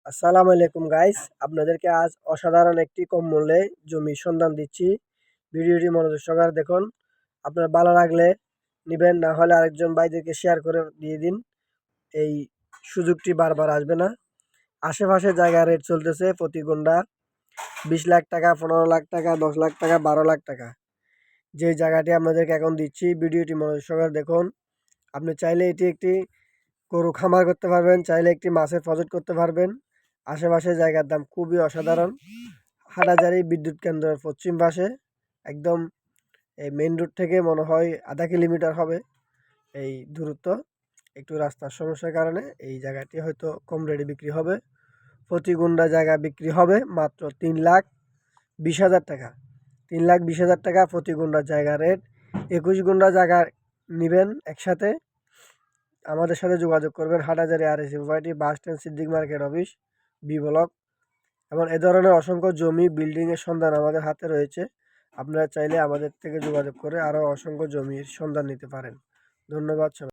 আসসালামু আলাইকুম গাইস, আপনাদেরকে আজ অসাধারণ একটি কম মূল্যে জমির সন্ধান দিচ্ছি। ভিডিওটি মনোযোগ সহকারে দেখুন। আপনার ভালো লাগলে নেবেন, না হলে আরেকজন ভাইদেরকে শেয়ার করে দিয়ে দিন। এই সুযোগটি বারবার আসবে না। আশেপাশে জায়গা রেট চলতেছে প্রতি গুন্ডা 20 লাখ টাকা, 15 লাখ টাকা, 10 লাখ টাকা, 12 লাখ টাকা। যে জায়গাটি আপনাদেরকে এখন দিচ্ছি, ভিডিওটি মনোযোগ সহকারে দেখুন। আপনি চাইলে এটি একটি গরু খামার করতে পারবেন, চাইলে একটি মাছের প্রজেক্ট করতে পারবেন। আশেপাশে জায়গার দাম খুবই অসাধারণ। হাটাজারি বিদ্যুৎ কেন্দ্রের পশ্চিম পাশে, একদম এই মেইন রোড থেকে মনে হয় আধা কিলোমিটার হবে এই দূরত্ব। একটু রাস্তার সমস্যার কারণে এই জায়গাটি হয়তো কম রেটে বিক্রি হবে। প্রতি গুন্ডা জায়গা বিক্রি হবে মাত্র 3,20,000 টাকা। 3,20,000 টাকা প্রতি গুন্ডা জায়গা রেট। 21 গুন্ডা জায়গা নেবেন একসাথে, আমাদের সাথে যোগাযোগ করবেন। Hathazari RSC society, bus stand, Siddique market office, B block. এবং এ ধরনের অসংখ্য জমি বিল্ডিংয়ের সন্ধান আমাদের হাতে রয়েছে। আপনারা চাইলে আমাদের থেকে যোগাযোগ করে আরও অসংখ্য জমির সন্ধান নিতে পারেন। ধন্যবাদ সবাই।